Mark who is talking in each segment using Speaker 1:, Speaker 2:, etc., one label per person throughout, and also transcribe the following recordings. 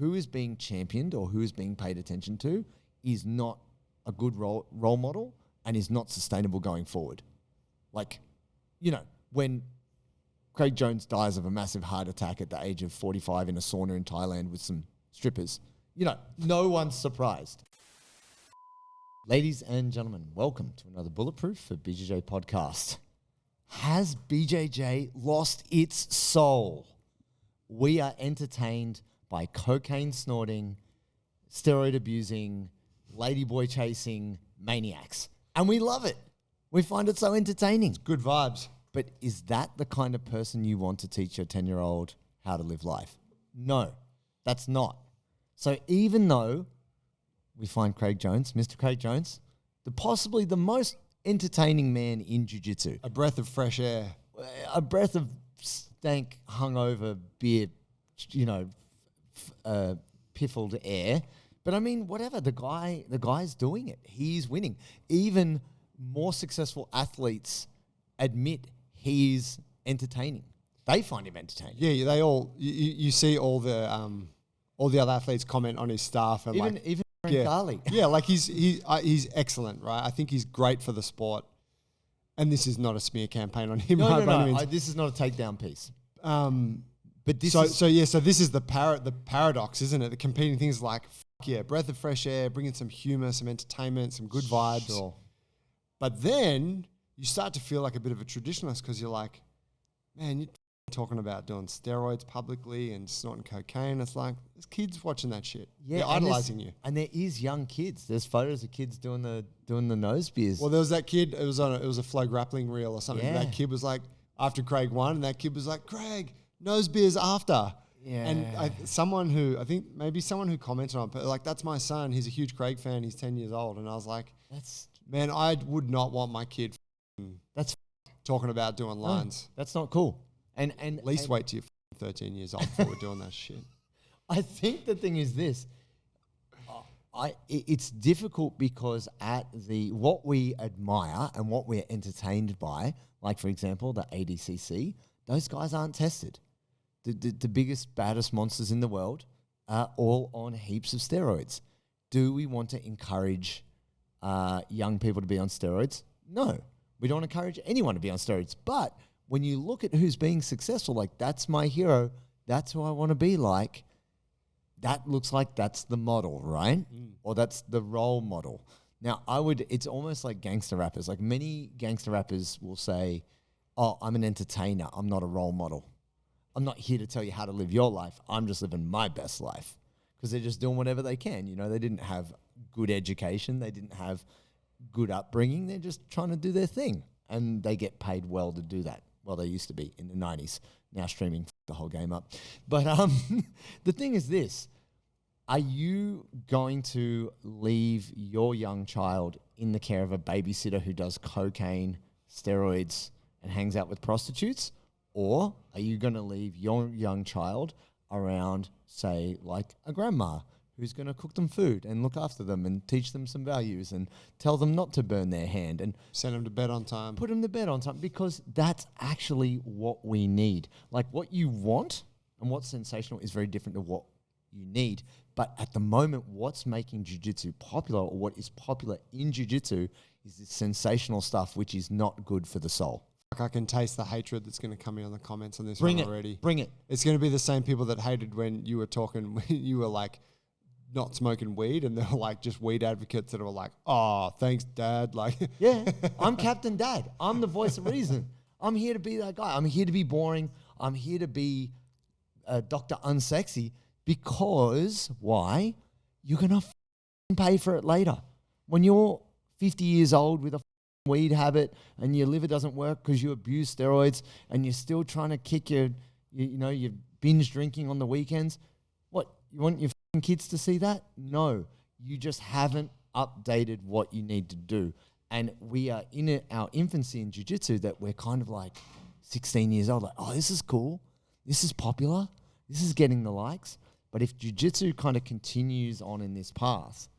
Speaker 1: who is being championed or who is being paid attention to is not a good role model and is not sustainable going forward. Like, you know, when Craig Jones dies of a massive heart attack at the age of 45 in a sauna in Thailand with some strippers, you know, no one's surprised. Ladies and gentlemen, welcome to another Bulletproof for BJJ podcast. Has BJJ lost its soul? We are entertained by cocaine snorting, steroid abusing, ladyboy chasing maniacs. And we love it. We find it so entertaining.
Speaker 2: It's good vibes.
Speaker 1: But is that the kind of person you want to teach your 10-year-old how to live life? No, that's not. So even though we find Craig Jones, Mr. Craig Jones, possibly the most entertaining man in jiu-jitsu.
Speaker 2: A breath of fresh air.
Speaker 1: A breath of stank, hungover, beer, you know, piffled air. But I mean, whatever, the guy's doing it. He's winning. Even more successful athletes admit he's entertaining. They find him entertaining.
Speaker 2: Yeah, they all. You see all the other athletes comment on his stuff, and
Speaker 1: Even
Speaker 2: yeah,
Speaker 1: Carly.
Speaker 2: yeah, like he's excellent, right? I think he's great for the sport. And this is not a smear campaign on him.
Speaker 1: No. This is not a takedown piece. But this
Speaker 2: so this is the paradox, isn't it? The competing things like, breath of fresh air, bringing some humor, some entertainment, some good vibes.
Speaker 1: Sure.
Speaker 2: But then you start to feel like a bit of a traditionalist because you're like, man, you're talking about doing steroids publicly and snorting cocaine. It's like, there's kids watching that shit.
Speaker 1: Yeah,
Speaker 2: they're idolizing you.
Speaker 1: And there is young kids. There's photos of kids doing the nose beers.
Speaker 2: Well, there was that kid. It was a Flow grappling reel or something.
Speaker 1: Yeah.
Speaker 2: That kid was like, after Craig won, and that kid was like, Craig, nose beers after.
Speaker 1: Yeah.
Speaker 2: And someone who commented on it, like, that's my son. He's a huge Craig fan. He's 10 years old. And I was like, man, I would not want my kid talking about doing lines.
Speaker 1: That's not cool. And
Speaker 2: at least wait till you're 13 years old before we're doing that shit.
Speaker 1: I think the thing is this. It's difficult because what we admire and what we're entertained by, like, for example, the ADCC, those guys aren't tested. The biggest, baddest monsters in the world are all on heaps of steroids. Do we want to encourage young people to be on steroids? No. We don't encourage anyone to be on steroids. But when you look at who's being successful, like, that's my hero, that's who I want to be like, that looks like that's the model, right? Or that's the role model. Now, it's almost like gangster rappers. Like, many gangster rappers will say, oh, I'm an entertainer. I'm not a role model. I'm not here to tell you how to live your life. I'm just living my best life. Because they're just doing whatever they can. You know, they didn't have good education. They didn't have good upbringing. They're just trying to do their thing. And they get paid well to do that. Well, they used to be in the 90s. Now streaming the whole game up. But the thing is this. Are you going to leave your young child in the care of a babysitter who does cocaine, steroids, and hangs out with prostitutes? Or are you going to leave your young child around, say, like a grandma who's going to cook them food and look after them and teach them some values and tell them not to burn their hand and
Speaker 2: send them to bed on time?
Speaker 1: Put them to bed on time, because that's actually what we need. Like, what you want and what's sensational is very different to what you need. But at the moment, what's making jiu-jitsu popular, or what is popular in jiu-jitsu, is this sensational stuff which is not good for the soul.
Speaker 2: I can taste the hatred that's going to come in on the comments on this already.
Speaker 1: Bring it.
Speaker 2: It's going to be the same people that hated when you were talking, when you were like not smoking weed, and they were like just weed advocates that were like, oh, thanks, Dad. Like,
Speaker 1: yeah, I'm Captain Dad. I'm the voice of reason. I'm here to be that guy. I'm here to be boring. I'm here to be Dr. Unsexy, because why? You're going to pay for it later. When you're 50 years old with a weed habit and your liver doesn't work because you abuse steroids and you're still trying to kick your binge drinking on the weekends, what, you want your kids to see that? No, you just haven't updated what you need to do. And we are in our infancy in jiu-jitsu that we're kind of like 16 years old, like, oh, this is cool, this is popular, this is getting the likes. But if jiu-jitsu kind of continues on in this path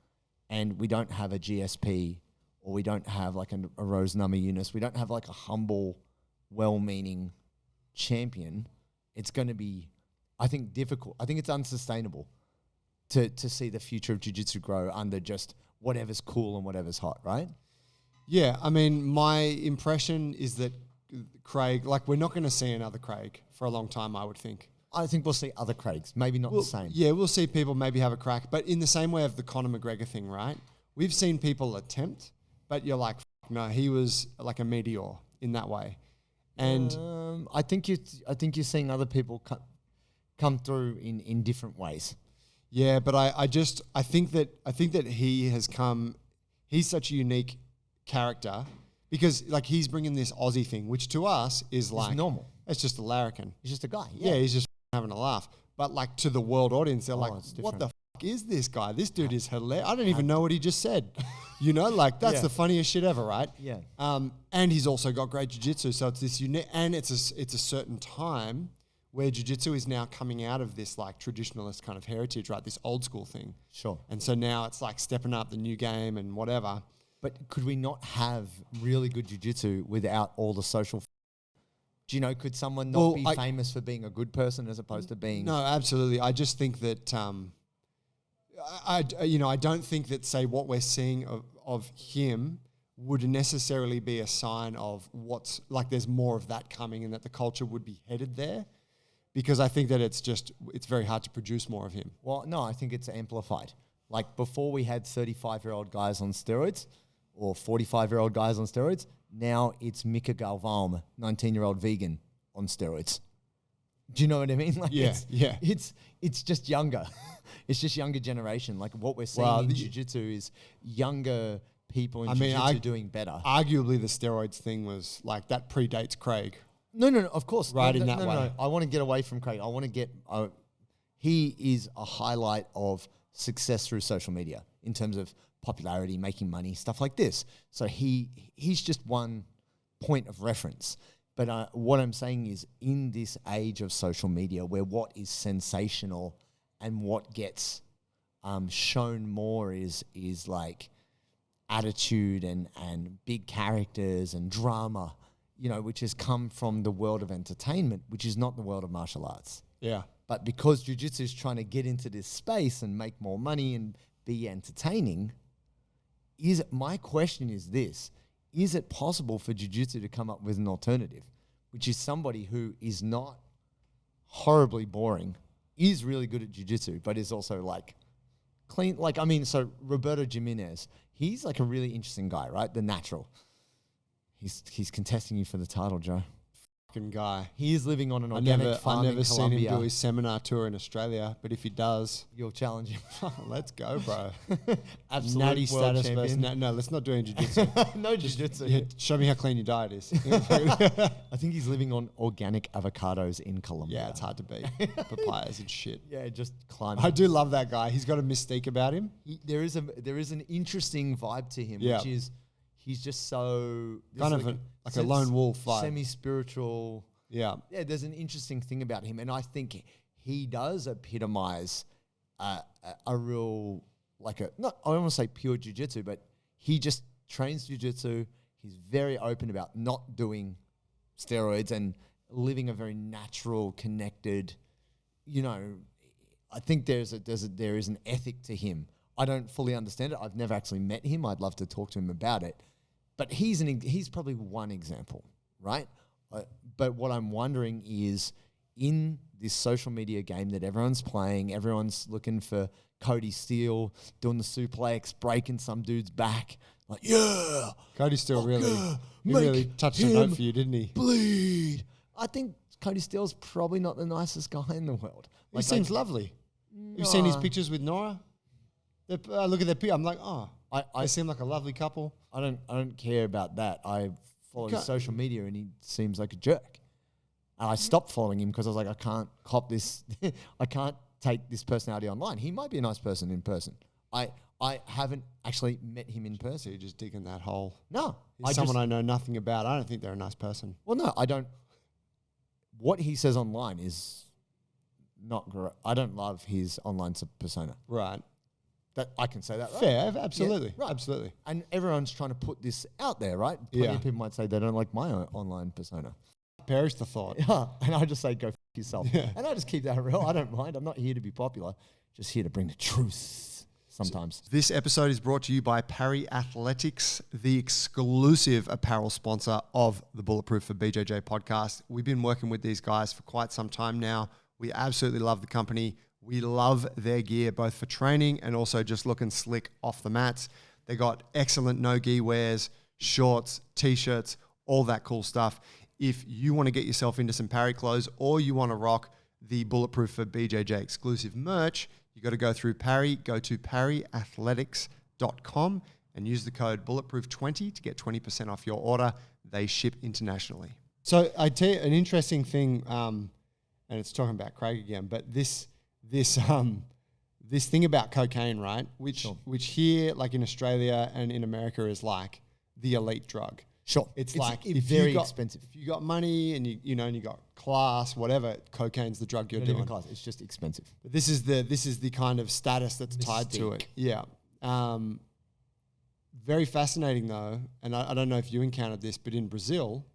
Speaker 1: and we don't have a GSP, or we don't have like a Rose Namajunas, we don't have like a humble, well-meaning champion, it's going to be, I think, difficult. I think it's unsustainable. to see the future of jiu-jitsu grow under just whatever's cool and whatever's hot, right?
Speaker 2: Yeah, I mean, my impression is that Craig, like, we're not going to see another Craig for a long time, I would think.
Speaker 1: I think we'll see other Craigs, maybe not the same.
Speaker 2: Yeah, we'll see people maybe have a crack, but in the same way of the Conor McGregor thing, right? We've seen people attempt, but you're like, no, he was like a meteor in that way. And
Speaker 1: I think you're seeing other people come through in different ways.
Speaker 2: yeah, but I think that he has come. He's such a unique character because like he's bringing this Aussie thing, which to us is like
Speaker 1: normal.
Speaker 2: It's just a larrikin.
Speaker 1: He's just a guy.
Speaker 2: Yeah, he's just having a laugh. But like to the world audience, they're like, what the fuck is this guy? This dude is hilarious. I don't even know what he just said. You know, like that's the funniest shit ever, right?
Speaker 1: Yeah.
Speaker 2: And he's also got great jiu-jitsu. So it's this unique, and it's a certain time where jiu-jitsu is now coming out of this like traditionalist kind of heritage, right? This old school thing.
Speaker 1: Sure.
Speaker 2: And so now it's like stepping up the new game and whatever.
Speaker 1: But could we not have really good jiu-jitsu without all the social? Do you know, could someone not be famous for being a good person as opposed to being?
Speaker 2: No, absolutely. I just think that I don't think that, say, what we're seeing of him would necessarily be a sign of what's like there's more of that coming and that the culture would be headed there, because I think that it's very hard to produce more of him.
Speaker 1: Well, no, I think it's amplified. Like before we had 35-year-old guys on steroids or 45-year-old guys on steroids. Now it's Mika Galvam, 19-year-old vegan on steroids. Do you know what I mean? Like it's just younger. It's just younger generation. Like what we're seeing in jiu-jitsu is younger people in jiu-jitsu doing better.
Speaker 2: Arguably the steroids thing was like that predates Craig.
Speaker 1: No, of course.
Speaker 2: Right, in that way.
Speaker 1: No. I want to get away from Craig. I want to get... he is a highlight of success through social media in terms of popularity, making money, stuff like this. So he's just one point of reference. But what I'm saying is in this age of social media where what is sensational and what gets shown more is like attitude and big characters and drama, you know, which has come from the world of entertainment, which is not the world of martial arts.
Speaker 2: Yeah.
Speaker 1: But because jiu-jitsu is trying to get into this space and make more money and be entertaining, my question is this: is it possible for jiu-jitsu to come up with an alternative, which is somebody who is not horribly boring, is really good at jiu-jitsu, but is also like clean? Like, I mean, so Roberto Jimenez, he's like a really interesting guy, right? The natural. He's contesting you for the title, Joe.
Speaker 2: Guy.
Speaker 1: He is living on an organic farm in Colombia.
Speaker 2: I've never seen him do his seminar tour in Australia, but if he does,
Speaker 1: you'll challenge him.
Speaker 2: Let's go, bro.
Speaker 1: Absolute
Speaker 2: natty
Speaker 1: world
Speaker 2: status versus no, let's not do any jiu-jitsu.
Speaker 1: No jiu-jitsu.
Speaker 2: Yeah, show me how clean your diet is.
Speaker 1: I think he's living on organic avocados in Colombia.
Speaker 2: Yeah, it's hard to beat. Papayas and shit.
Speaker 1: Yeah, just climbing.
Speaker 2: I do love that guy. He's got a mystique about him.
Speaker 1: There is an interesting vibe to him, which is he's just so
Speaker 2: kind of like a lone wolf vibe.
Speaker 1: Semi-spiritual.
Speaker 2: Yeah.
Speaker 1: Yeah, there's an interesting thing about him. And I think he does epitomize a real, like I don't want to say pure jiu-jitsu, but he just trains jiu-jitsu. He's very open about not doing steroids and living a very natural, connected, you know, I think there is an ethic to him. I don't fully understand it. I've never actually met him. I'd love to talk to him about it. But he's probably one example, right? But what I'm wondering is in this social media game that everyone's playing, everyone's looking for Cody Steele doing the suplex, breaking some dude's back. Like, yeah.
Speaker 2: Cody Steele really touched a note for you, didn't he?
Speaker 1: Bleed. I think Cody Steele's probably not the nicest guy in the world.
Speaker 2: He seems lovely. You've seen his pictures with Nora? Look at their picture. I'm like, they seem like a lovely couple.
Speaker 1: I don't care about that. I follow his social media and he seems like a jerk. And I stopped following him because I was like, I can't cop this. I can't take this personality online. He might be a nice person in person. I haven't actually met him in person.
Speaker 2: So you're just digging that hole.
Speaker 1: No.
Speaker 2: He's someone I know nothing about. I don't think they're a nice person.
Speaker 1: Well, no, I don't. What he says online is not great. I don't love his online persona.
Speaker 2: Right.
Speaker 1: That I can say that, right?
Speaker 2: Fair, absolutely.
Speaker 1: Yeah, right.
Speaker 2: Absolutely.
Speaker 1: And everyone's trying to put this out there, right? Plenty of people might say they don't like my online persona.
Speaker 2: Perish the thought.
Speaker 1: Yeah. And I just say, go f yourself.
Speaker 2: Yeah.
Speaker 1: And I just keep that real. I don't mind. I'm not here to be popular. just here to bring the truth sometimes.
Speaker 2: This episode is brought to you by Parry Athletics, the exclusive apparel sponsor of the Bulletproof for BJJ podcast. We've been working with these guys for quite some time now. We absolutely love the company. We love their gear, both for training and also just looking slick off the mats. They got excellent no-gi wears, shorts, t-shirts, all that cool stuff. If you want to get yourself into some Parry clothes or you want to rock the Bulletproof for BJJ exclusive merch, you got to go through Parry. Go to parryathletics.com and use the code Bulletproof20 to get 20% off your order. They ship internationally. So I tell you an interesting thing, and it's talking about Craig again, but this thing about cocaine, right? Which here, like in Australia and in America, is like the elite drug.
Speaker 1: Sure.
Speaker 2: It's like
Speaker 1: very expensive.
Speaker 2: If you got money and you got class, whatever, cocaine's the drug you're
Speaker 1: Not
Speaker 2: doing.
Speaker 1: even class. It's just expensive.
Speaker 2: But this is the kind of status that's tied to it. Yeah. Very fascinating though, and I don't know if you encountered this, but in Brazil,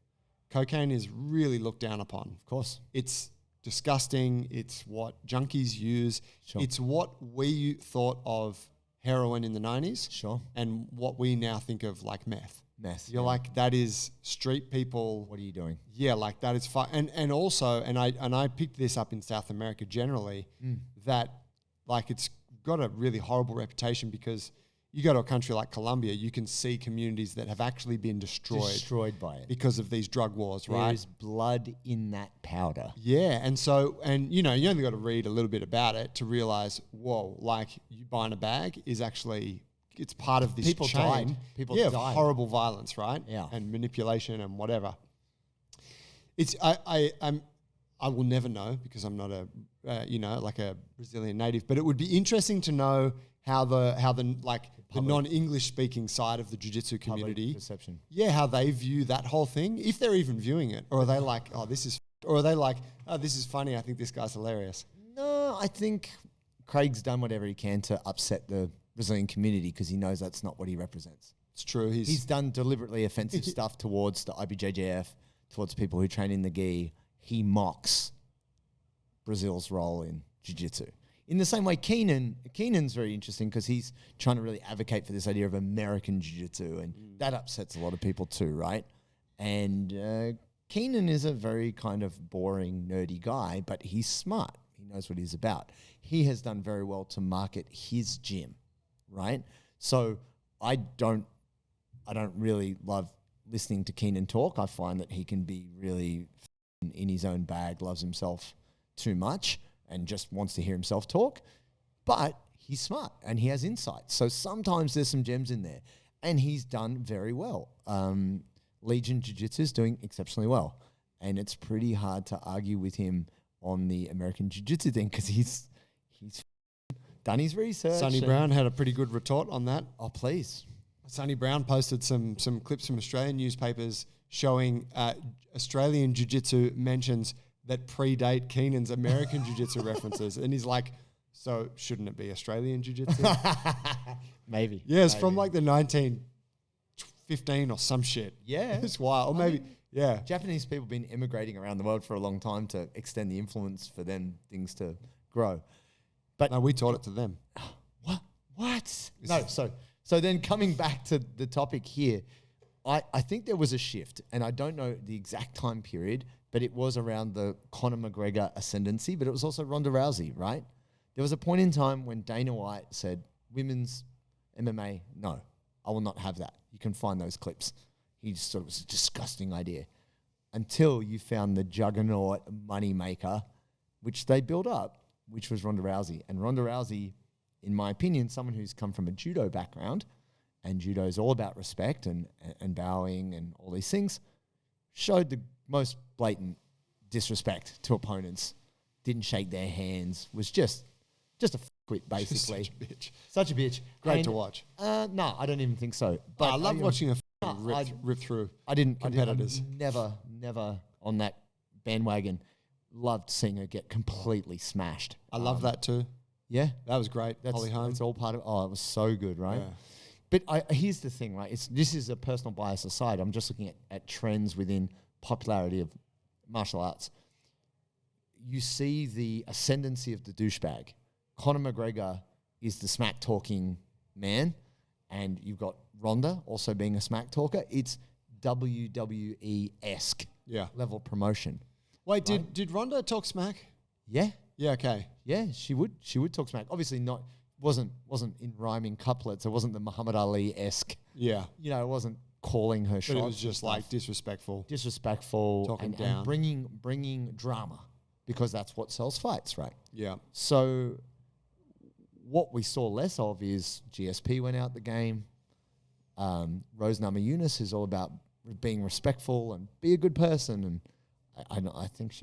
Speaker 2: cocaine is really looked down upon.
Speaker 1: Of course.
Speaker 2: It's disgusting. It's what junkies use.
Speaker 1: Sure.
Speaker 2: It's what we thought of heroin in the 90s.
Speaker 1: Sure.
Speaker 2: And what we now think of like meth. You're
Speaker 1: yeah.
Speaker 2: like, that is street people.
Speaker 1: What are you doing?
Speaker 2: Yeah, like that is fun. And also, and I picked this up in South America generally, that like it's got a really horrible reputation because you go to a country like Colombia, you can see communities that have actually been destroyed
Speaker 1: by it
Speaker 2: because of these drug wars, right?
Speaker 1: There is blood in that powder.
Speaker 2: Yeah, and you only got to read a little bit about it to realize, whoa, like you buying a bag is actually, it's part of this
Speaker 1: People
Speaker 2: chain.
Speaker 1: died. People
Speaker 2: of
Speaker 1: died.
Speaker 2: horrible violence, right?
Speaker 1: Yeah.
Speaker 2: And manipulation and whatever. It's I will never know because I'm not a like a Brazilian native, but it would be interesting to know how the non-English speaking side of the jiu-jitsu community
Speaker 1: perception.
Speaker 2: Yeah, how they view that whole thing, if they're even viewing it, or are they like, oh, this is, or are they like, oh, this is funny, I think this guy's hilarious.
Speaker 1: No, I think Craig's done whatever he can to upset the Brazilian community because he knows that's not what he represents.
Speaker 2: It's true.
Speaker 1: He's done deliberately offensive stuff towards the IBJJF, towards people who train in the gi. He mocks Brazil's role in jiu-jitsu. In the same way, Keenan's very interesting because he's trying to really advocate for this idea of American jiu-jitsu, and that upsets a lot of people too, right? And Keenan is a very kind of boring, nerdy guy, but he's smart. He knows what he's about. He has done very well to market his gym, right? So I don't really love listening to Keenan talk. I find that he can be really in his own bag, loves himself too much, and just wants to hear himself talk. But he's smart and he has insights. So sometimes there's some gems in there. And he's done very well. Legion Jiu-Jitsu is doing exceptionally well. And it's pretty hard to argue with him on the American Jiu-Jitsu thing because he's done his research.
Speaker 2: Sonny Brown had a pretty good retort on that.
Speaker 1: Oh, please.
Speaker 2: Sonny Brown posted some clips from Australian newspapers showing Australian Jiu-Jitsu mentions that predate Keenan's American Jiu-Jitsu references. And he's like, so shouldn't it be Australian Jiu-Jitsu?
Speaker 1: Maybe.
Speaker 2: Yeah, it's from like the 1915 or some shit.
Speaker 1: Yeah.
Speaker 2: It's wild. Or maybe, yeah.
Speaker 1: Japanese people have been immigrating around the world for a long time to extend the influence for them, things to grow. But
Speaker 2: no, we taught it to them.
Speaker 1: What? No, so then coming back to the topic here, I think there was a shift, and I don't know the exact time period, but it was around the Conor McGregor ascendancy, but it was also Ronda Rousey, right? There was a point in time when Dana White said, women's MMA, no, I will not have that. You can find those clips. He just thought it was a disgusting idea. Until you found the juggernaut moneymaker, which they built up, which was Ronda Rousey. And Ronda Rousey, in my opinion, someone who's come from a judo background, and judo is all about respect and bowing and all these things, showed the most blatant disrespect to opponents, didn't shake their hands, was just a quit basically. Such a bitch.
Speaker 2: Great to watch.
Speaker 1: No, I don't even think so. But
Speaker 2: I love watching a rip through competitors.
Speaker 1: Never on that bandwagon. Loved seeing her get completely smashed.
Speaker 2: I love that too.
Speaker 1: Yeah.
Speaker 2: That was great. Holly Holm.
Speaker 1: It's all part of, it was so good, right? Yeah. But here's the thing, right? This is a personal bias aside. I'm just looking at trends within popularity of martial arts. You see the ascendancy of the douchebag. Conor McGregor is the smack talking man, and you've got Ronda also being a smack talker. It's WWE-esque level promotion.
Speaker 2: Wait, did Ronda talk smack?
Speaker 1: Yeah.
Speaker 2: Yeah, okay.
Speaker 1: Yeah, she would talk smack. Obviously wasn't in rhyming couplets. It wasn't the Muhammad Ali-esque.
Speaker 2: Yeah.
Speaker 1: You know, it wasn't calling her shots.
Speaker 2: But it was just like disrespectful.
Speaker 1: And bringing drama, because that's what sells fights, right?
Speaker 2: Yeah.
Speaker 1: So what we saw less of is GSP went out the game. Rose Namajunas is all about being respectful and be a good person, and I think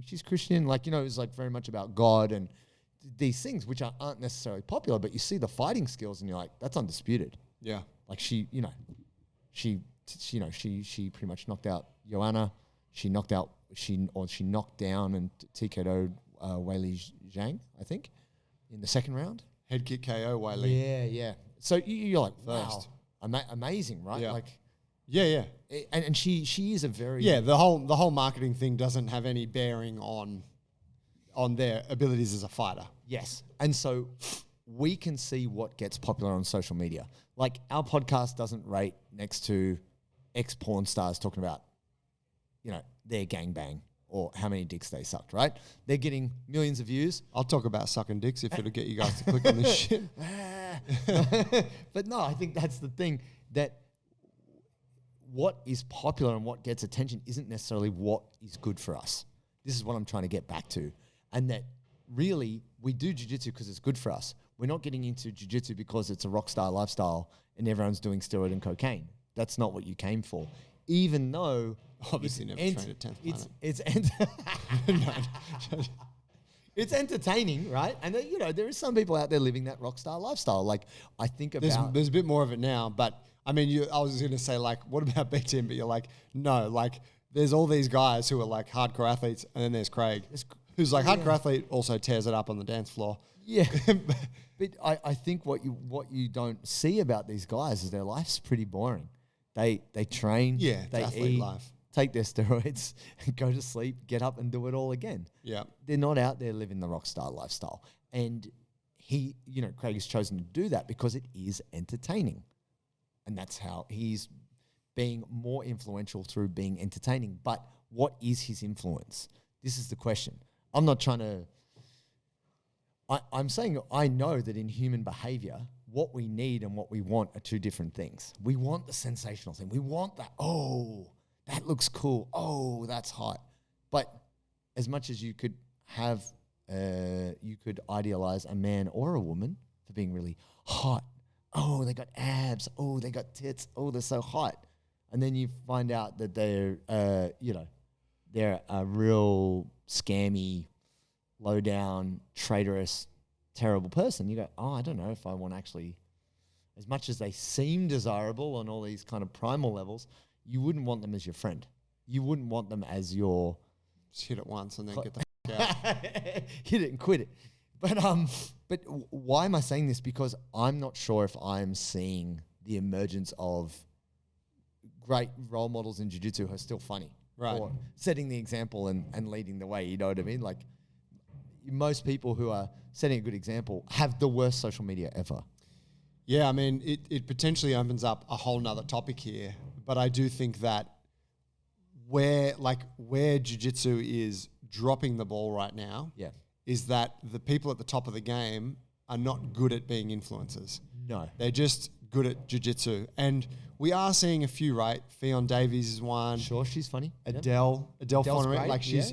Speaker 1: she's Christian. Like, you know, it's like very much about God and these things which aren't necessarily popular, but you see the fighting skills and you're like, that's undisputed.
Speaker 2: Yeah.
Speaker 1: Like she pretty much knocked out Joanna. She knocked down and TKO'd Weili Zhang, I think, in the second round.
Speaker 2: Head kick KO Weili.
Speaker 1: Yeah. So you're like, wow, amazing, right?
Speaker 2: Yeah.
Speaker 1: Like,
Speaker 2: yeah.
Speaker 1: And she is a very
Speaker 2: the whole marketing thing doesn't have any bearing on their abilities as a fighter.
Speaker 1: Yes. And so we can see what gets popular on social media. Like, our podcast doesn't rate next to ex-porn stars talking about, you know, their gangbang or how many dicks they sucked, right? They're getting millions of views.
Speaker 2: I'll talk about sucking dicks if it'll get you guys to click on this shit.
Speaker 1: But no, I think that's the thing, that what is popular and what gets attention isn't necessarily what is good for us. This is what I'm trying to get back to. And that really we do jiu-jitsu because it's good for us. We're not getting into jiu-jitsu because it's a rockstar lifestyle and everyone's doing steroid and cocaine. That's not what you came for. Even though
Speaker 2: obviously never trained at 10th planet.
Speaker 1: It's entertaining, right? And you know, there is some people out there living that rockstar lifestyle. Like, I think about
Speaker 2: there's a bit more of it now, but I mean, I was going to say, like, what about BTM? But you're like, no, like, there's all these guys who are like hardcore athletes, and then there's Craig, who's like hardcore athlete, also tears it up on the dance floor.
Speaker 1: Yeah. But I think what you don't see about these guys is their life's pretty boring. They train, they eat, life. Take their steroids, go to sleep, get up and do it all again.
Speaker 2: Yeah.
Speaker 1: They're not out there living the rockstar lifestyle. And Craig has chosen to do that because it is entertaining. And that's how he's being more influential, through being entertaining. But what is his influence? This is the question. I'm not trying to... I'm saying I know that in human behavior, what we need and what we want are two different things. We want the sensational thing. We want that, oh, that looks cool. Oh, that's hot. But as much as you could idealize a man or a woman for being really hot. Oh, they got abs. Oh, they got tits. Oh, they're so hot. And then you find out that they're a real scammy, low down, traitorous, terrible person. You go, oh, I don't know if I want to actually, as much as they seem desirable on all these kind of primal levels, you wouldn't want them as your friend. You wouldn't want them as your...
Speaker 2: Just hit it once and then get the out.
Speaker 1: Hit it and quit it. But why am I saying this? Because I'm not sure if I'm seeing the emergence of great role models in jiu-jitsu who are still funny.
Speaker 2: Right.
Speaker 1: Or setting the example and leading the way, you know what I mean? Like, most people who are setting a good example have the worst social media ever.
Speaker 2: Yeah, I mean, it potentially opens up a whole nother topic here, but I do think that where jiu-jitsu is dropping the ball right now is that the people at the top of the game are not good at being influencers.
Speaker 1: No.
Speaker 2: They're just good at jiu-jitsu. And we are seeing a few, right? Fionn Davies is one.
Speaker 1: Sure, she's funny.
Speaker 2: Adele Fonoret,
Speaker 1: great,
Speaker 2: like she's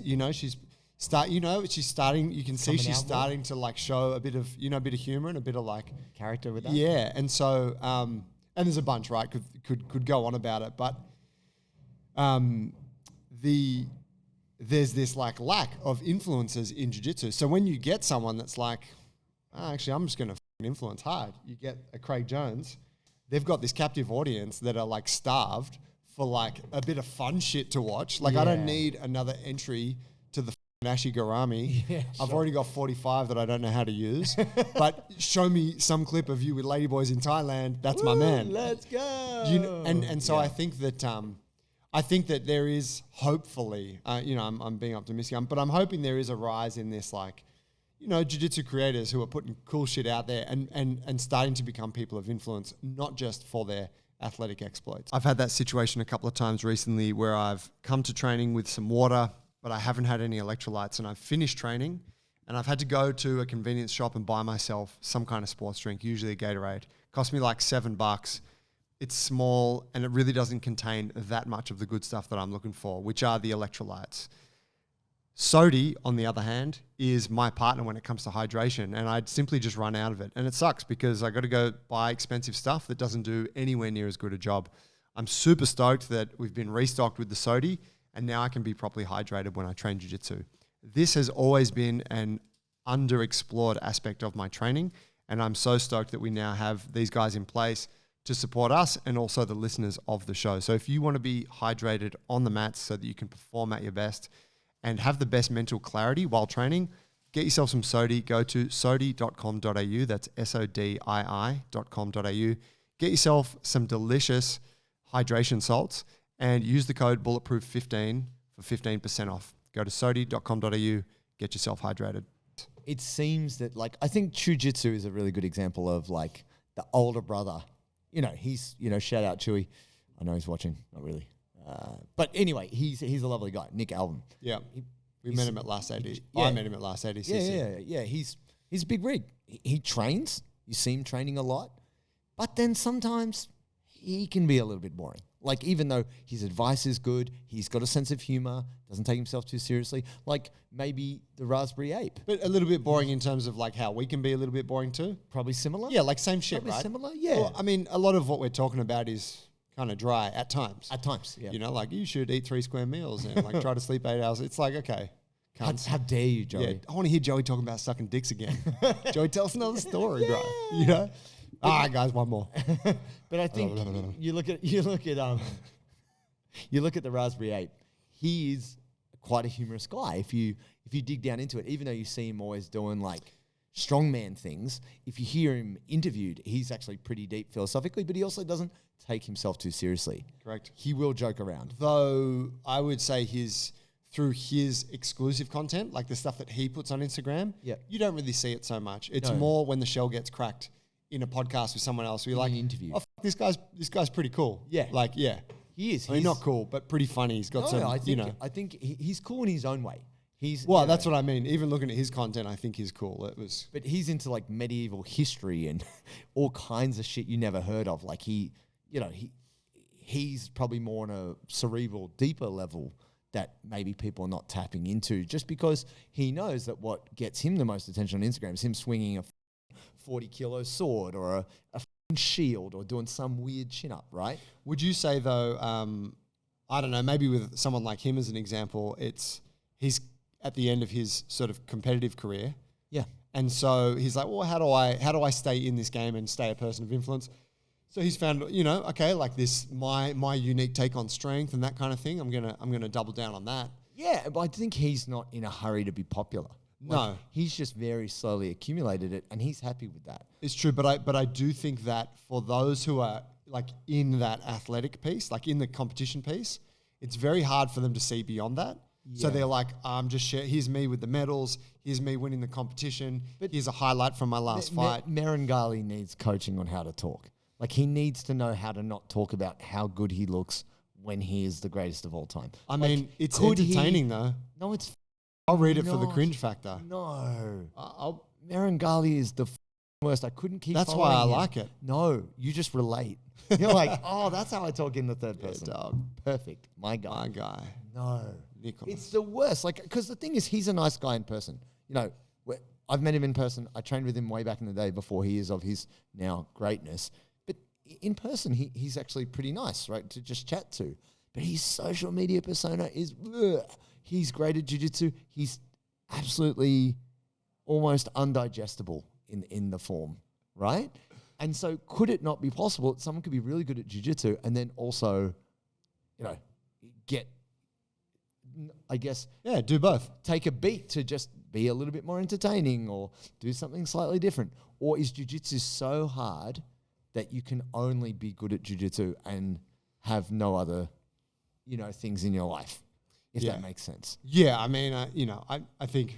Speaker 2: starting, you can see she's starting to like show a bit of humor and a bit of like
Speaker 1: character with that.
Speaker 2: Yeah. And so, and there's a bunch, right? Could go on about it, but there's this like lack of influencers in jiu-jitsu. So when you get someone that's like, actually, I'm just going to influence hard. You get a Craig Jones. They've got this captive audience that are like starved for like a bit of fun shit to watch. Like I don't need another entry to the Ashi Garami. Yeah, I've already got 45 that I don't know how to use. But show me some clip of you with ladyboys in Thailand. That's my man.
Speaker 1: Let's go.
Speaker 2: And so I think that there is hopefully, I'm being optimistic, but I'm hoping there is a rise in this like jiu-jitsu creators who are putting cool shit out there and starting to become people of influence, not just for their athletic exploits. I've had that situation a couple of times recently where I've come to training with some water, but I haven't had any electrolytes, and I've finished training and I've had to go to a convenience shop and buy myself some kind of sports drink, usually a Gatorade. Cost me like $7. It's small and it really doesn't contain that much of the good stuff that I'm looking for, which are the electrolytes. Sodi, on the other hand, is my partner when it comes to hydration, and I'd simply just run out of it. And it sucks because I got to go buy expensive stuff that doesn't do anywhere near as good a job. I'm super stoked that we've been restocked with the Sodi, and now I can be properly hydrated when I train jiu-jitsu. This has always been an underexplored aspect of my training, and I'm so stoked that we now have these guys in place to support us and also the listeners of the show. So if you want to be hydrated on the mats so that you can perform at your best and have the best mental clarity while training, get yourself some Sodi. Go to sodi.com.au. That's SODII.com.au. Get yourself some delicious hydration salts and use the code bulletproof15 for 15% off. Go to sodi.com.au. Get yourself hydrated.
Speaker 1: It seems that, I think jiu-jitsu is a really good example of, the older brother. He's, shout out Chewy. I know he's watching. Not really. But anyway, he's a lovely guy, Nick Alvin.
Speaker 2: Yeah, we met him at last 80. I met him at last 80.
Speaker 1: Yeah. He's a big rig. He trains. You see him training a lot, but then sometimes he can be a little bit boring. Even though his advice is good, he's got a sense of humor, doesn't take himself too seriously. Maybe the Raspberry Ape,
Speaker 2: but a little bit boring in terms of how we can be a little bit boring too.
Speaker 1: Probably similar.
Speaker 2: Yeah, same shit,
Speaker 1: Probably
Speaker 2: right?
Speaker 1: Similar. Yeah.
Speaker 2: Well, I mean, a lot of what we're talking about is kind of dry at times.
Speaker 1: At times, yeah.
Speaker 2: You should eat 3 square meals and try to sleep 8 hours. It's okay.
Speaker 1: How dare you, Joey?
Speaker 2: Yeah, I want to hear Joey talking about sucking dicks again. Joey, tell us another story, right? All right, guys, one more.
Speaker 1: But I think you look at the Raspberry Ape. He is quite a humorous guy. If you dig down into it, even though you see him always doing strongman things, if you hear him interviewed, he's actually pretty deep philosophically, but he also doesn't take himself too seriously.
Speaker 2: Correct.
Speaker 1: He will joke around.
Speaker 2: Though I would say through his exclusive content, the stuff that he puts on Instagram, you don't really see it so much. It's more when the shell gets cracked in a podcast with someone else. We're
Speaker 1: an interview.
Speaker 2: Oh, this guy's pretty cool.
Speaker 1: Yeah. He is.
Speaker 2: I mean, not cool, but pretty funny. He's got some,
Speaker 1: I think he's cool in his own way.
Speaker 2: That's what I mean. Even looking at his content, I think he's cool.
Speaker 1: But he's into medieval history and all kinds of shit you never heard of. He's probably more on a cerebral, deeper level that maybe people are not tapping into, just because he knows that what gets him the most attention on Instagram is him swinging a 40-kilo sword or a shield or doing some weird chin-up, right?
Speaker 2: Would you say, though, I don't know, maybe with someone like him as an example, he's at the end of his sort of competitive career.
Speaker 1: Yeah.
Speaker 2: And so he's like, well, how do I stay in this game and stay a person of influence? So he's found, this my unique take on strength and that kind of thing. I'm gonna double down on that.
Speaker 1: Yeah, but I think he's not in a hurry to be popular.
Speaker 2: No,
Speaker 1: he's just very slowly accumulated it, and he's happy with that.
Speaker 2: It's true, but I do think that for those who are in that athletic piece, in the competition piece, it's very hard for them to see beyond that. Yeah. So they're here's me with the medals, here's me winning the competition, but here's a highlight from my last fight.
Speaker 1: Merengali needs coaching on how to talk. He needs to know how to not talk about how good he looks when he is the greatest of all time.
Speaker 2: I mean, it's entertaining though.
Speaker 1: No, it's.
Speaker 2: I'll read it for the cringe factor.
Speaker 1: No, Merengali is the worst. I couldn't keep.
Speaker 2: That's why I like it.
Speaker 1: No, you just relate. You're that's how I talk in the third person.
Speaker 2: Dog.
Speaker 1: Perfect, my guy.
Speaker 2: My guy.
Speaker 1: No,
Speaker 2: Nicholas.
Speaker 1: It's the worst. Because the thing is, he's a nice guy in person. I've met him in person. I trained with him way back in the day before he is of his now greatness. In person, he's actually pretty nice, right, to just chat to. But his social media persona is, he's great at jiu-jitsu. He's absolutely almost undigestible in the form, right? And so could it not be possible that someone could be really good at jiu-jitsu and then also, get, I guess...
Speaker 2: Yeah, do both.
Speaker 1: Take a beat to just be a little bit more entertaining or do something slightly different? Or is jiu-jitsu so hard that you can only be good at jiu-jitsu and have no other, things in your life, if that makes sense?
Speaker 2: Yeah, I mean, I think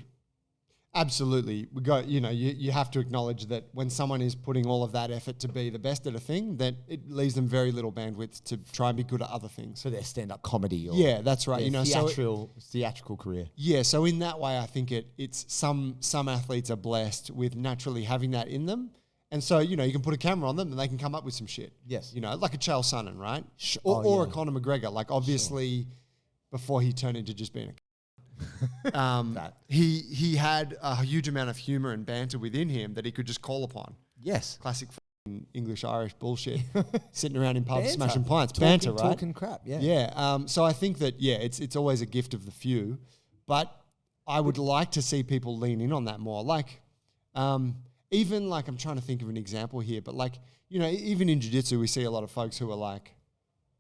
Speaker 2: Absolutely. You have to acknowledge that when someone is putting all of that effort to be the best at a thing, that it leaves them very little bandwidth to try and be good at other things.
Speaker 1: For their stand-up comedy or
Speaker 2: yeah, that's right.
Speaker 1: Theatrical career.
Speaker 2: Yeah, so in that way, I think it's some athletes are blessed with naturally having that in them. And so, you can put a camera on them and they can come up with some shit.
Speaker 1: Yes.
Speaker 2: Like a Chael Sonnen, right? Or a Conor McGregor. Like obviously before he turned into just being a he had a huge amount of humor and banter within him that he could just call upon.
Speaker 1: Yes.
Speaker 2: Classic English-Irish bullshit. Sitting around in pubs,
Speaker 1: Banter.
Speaker 2: smashing pints. Banter, right?
Speaker 1: Talking crap, yeah.
Speaker 2: Yeah. So I think that, it's always a gift of the few. But I would like to see people lean in on that more. Like, even like, I'm trying to think of an example here, but like, even in jiu-jitsu, we see a lot of folks who are like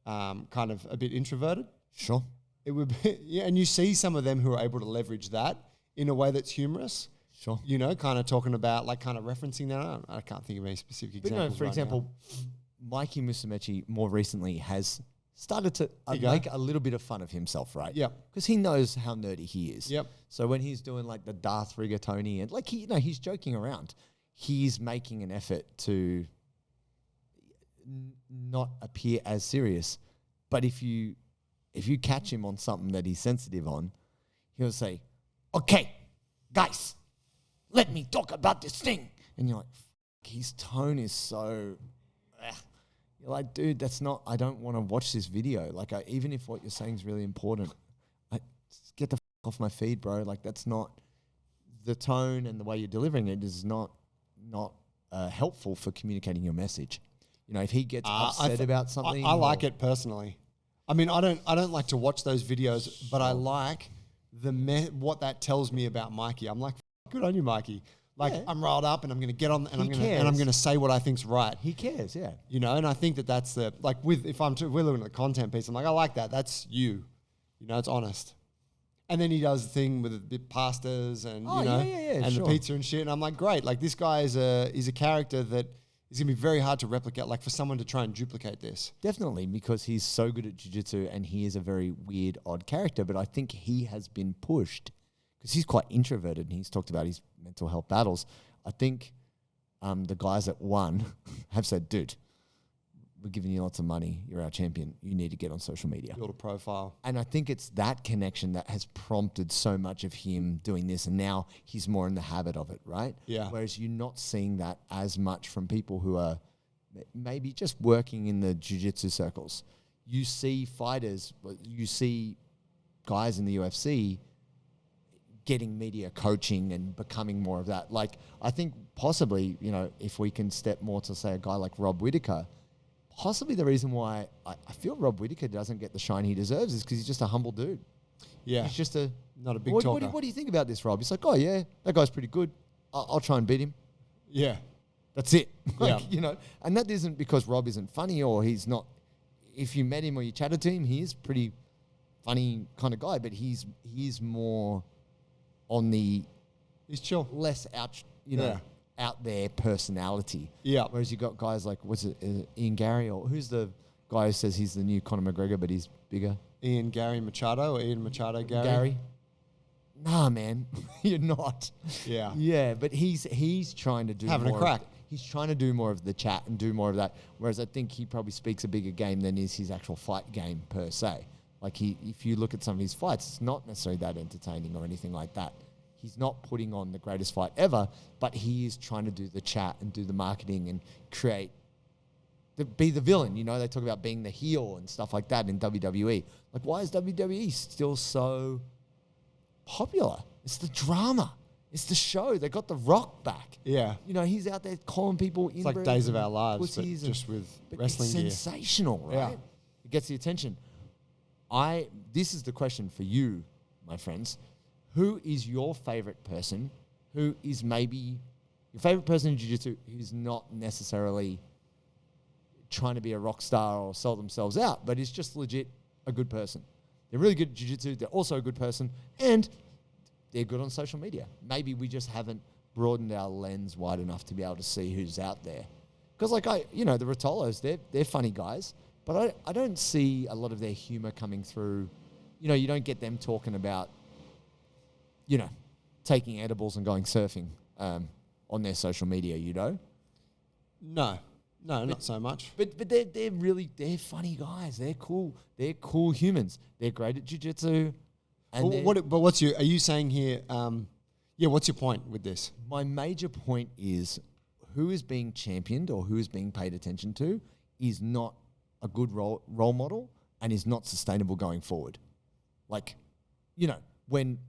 Speaker 2: kind of a bit introverted.
Speaker 1: Sure.
Speaker 2: It would be, and you see some of them who are able to leverage that in a way that's humorous.
Speaker 1: Sure.
Speaker 2: Kind of talking about, like, kind of referencing that. I can't think of any specific examples.
Speaker 1: But for example, Mikey Musumeci more recently has started to make a little bit of fun of himself, right?
Speaker 2: Yep.
Speaker 1: Because he knows how nerdy he is.
Speaker 2: Yep.
Speaker 1: So when he's doing like the Darth Rigatoni and like he's joking around, he's making an effort to not appear as serious. But if you catch him on something that he's sensitive on, he'll say, "Okay, guys, let me talk about this thing." And you're like, his tone is so... You're like, dude, that's not... I don't want to watch this video. Like, even if what you're saying is really important, just get the off my feed, bro. Like, that's not... The tone and the way you're delivering it is not helpful for communicating your message. If he gets upset about something...
Speaker 2: I like it personally. I mean, I don't like to watch those videos, but I like what that tells me about Mikey. I'm like, good on you, Mikey. Like, I'm riled up and I'm going to get on and I'm going to say what I think's right.
Speaker 1: He cares, yeah.
Speaker 2: And I think that's the, like, if we're looking at the content piece, I'm like, I like that. That's you. It's honest. And then he does the thing with the pastas and, and the pizza and shit. And I'm like, great. Like, this guy is a character that is going to be very hard to replicate, like for someone to try and duplicate this.
Speaker 1: Definitely, because he's so good at jiu-jitsu and he is a very weird, odd character. But I think he has been pushed because he's quite introverted and he's talked about his mental health battles. I think the guys that won have said, dude, we're giving you lots of money. You're our champion. You need to get on social media.
Speaker 2: Build a profile.
Speaker 1: And I think it's that connection that has prompted so much of him doing this. And now he's more in the habit of it, right?
Speaker 2: Yeah.
Speaker 1: Whereas you're not seeing that as much from people who are maybe just working in the jiu-jitsu circles. You see fighters, you see guys in the UFC getting media coaching and becoming more of that. Like, I think possibly, if we can step more to, say, a guy like Rob Whittaker, possibly the reason why I feel Rob Whittaker doesn't get the shine he deserves is because he's just a humble dude.
Speaker 2: Yeah.
Speaker 1: He's just
Speaker 2: not a big talker.
Speaker 1: What do you think about this, Rob? He's like, oh, yeah, that guy's pretty good. I'll try and beat him.
Speaker 2: Yeah.
Speaker 1: That's it. And that isn't because Rob isn't funny or he's not. If you met him or you chatted to him, he is pretty funny kind of guy, but he's more on the...
Speaker 2: He's chill.
Speaker 1: Less out there personality.
Speaker 2: Yeah.
Speaker 1: Whereas you got guys like, Ian Gary, or who's the guy who says he's the new Conor McGregor, but he's bigger?
Speaker 2: Ian Machado.
Speaker 1: Gary? Nah, man, you're not.
Speaker 2: Yeah.
Speaker 1: Yeah, but he's trying to do
Speaker 2: having
Speaker 1: more
Speaker 2: a crack.
Speaker 1: He's trying to do more of the chat and do more of that. Whereas I think he probably speaks a bigger game than is his actual fight game per se. Like if you look at some of his fights, it's not necessarily that entertaining or anything like that. He's not putting on the greatest fight ever, but he is trying to do the chat and do the marketing and be the villain. They talk about being the heel and stuff like that in WWE. Like, why is WWE still so popular? It's the drama. It's the show. They got The Rock back.
Speaker 2: Yeah.
Speaker 1: He's out there calling people in.
Speaker 2: It's like Days of Our Lives, but just with wrestling gear.
Speaker 1: It's sensational, right? Yeah. It gets the attention. This is the question for you, my friends. Who is your favorite person who is maybe your favorite person in jiu-jitsu who's not necessarily trying to be a rock star or sell themselves out, but is just legit a good person? They're really good at jiu-jitsu. They're also a good person, and they're good on social media. Maybe we just haven't broadened our lens wide enough to be able to see who's out there. Because the Rotolos, they're funny guys, but I don't see a lot of their humor coming through. You don't get them talking about, taking edibles and going surfing on their social media, you know?
Speaker 2: No, not so much.
Speaker 1: But they're funny guys. They're cool. They're cool humans. They're great at jiu-jitsu. And
Speaker 2: Are you saying here, what's your point with this?
Speaker 1: My major point is who is being championed or who is being paid attention to is not a good role model and is not sustainable going forward. Like, you know, when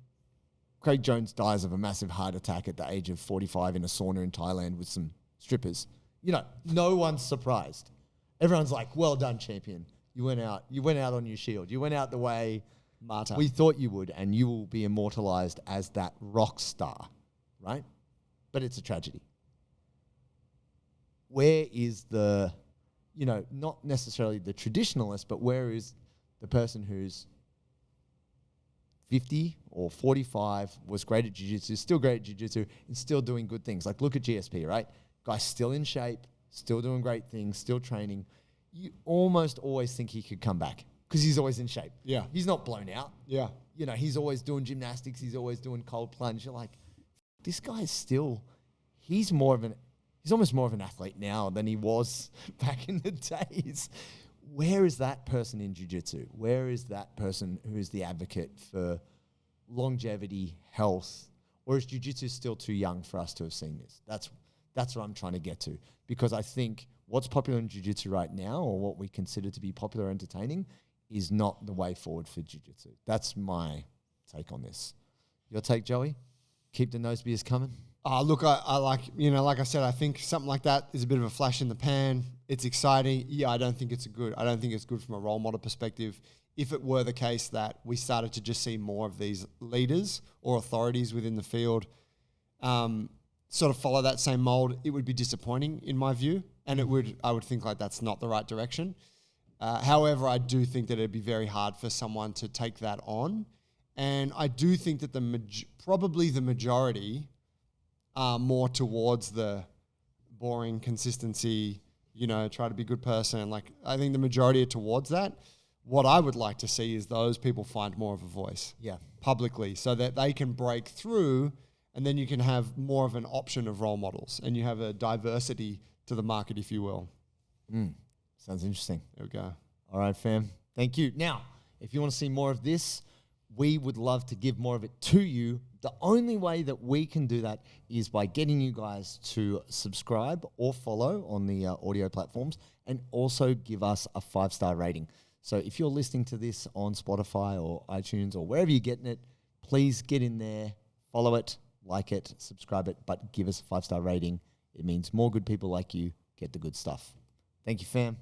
Speaker 1: Craig Jones dies of a massive heart attack at the age of 45 in a sauna in Thailand with some strippers, you know, no one's surprised. Everyone's like, well done, champion. You went out on your shield. You went out the way
Speaker 2: Martyr.
Speaker 1: we thought you would, and you will be immortalized as that rock star, right? But it's a tragedy. Where is the, you know, not necessarily the traditionalist, but where is the person who's 50 or 45, was great at jiu-jitsu, still great at jiu-jitsu, and still doing good things? Like, look at GSP, right? Guy's still in shape, still doing great things, still training. You almost always think he could come back because he's always in shape.
Speaker 2: Yeah.
Speaker 1: He's not blown out.
Speaker 2: Yeah.
Speaker 1: You know, he's always doing gymnastics. He's always doing cold plunge. You're like, this guy is still, he's almost more of an athlete now than he was back in the days. Where is that person in jiu-jitsu? Where is that person who is the advocate for longevity, health? Or is jiu-jitsu still too young for us to have seen this? That's what I'm trying to get to. Because I think what's popular in jiu-jitsu right now, or what we consider to be popular entertaining, is not the way forward for jiu-jitsu. That's my take on this. Your take, Joey? Keep the nose beers coming?
Speaker 2: Look, I like, you know, like I said, I think something like that is a bit of a flash in the pan. It's exciting. Yeah, I don't think it's good from a role model perspective. If it were the case that we started to just see more of these leaders or authorities within the field sort of follow that same mold, it would be disappointing in my view. And I would think like that's not the right direction. However, I do think that it'd be very hard for someone to take that on. And I do think that probably the majority are more towards the boring consistency, you know, try to be a good person. Like, I think the majority are towards that. What I would like to see is those people find more of a voice publicly so that they can break through, and then you can have more of an option of role models and you have a diversity to the market, if you will.
Speaker 1: Sounds interesting.
Speaker 2: There we go.
Speaker 1: All right, fam. Thank you. Now, if you want to see more of this, we would love to give more of it to you. The only way that we can do that is by getting you guys to subscribe or follow on the audio platforms, and also give us a 5-star rating. So if you're listening to this on Spotify or iTunes or wherever you're getting it, please get in there, follow it, like it, subscribe it, but give us a 5-star rating. It means more good people like you get the good stuff. Thank you, fam.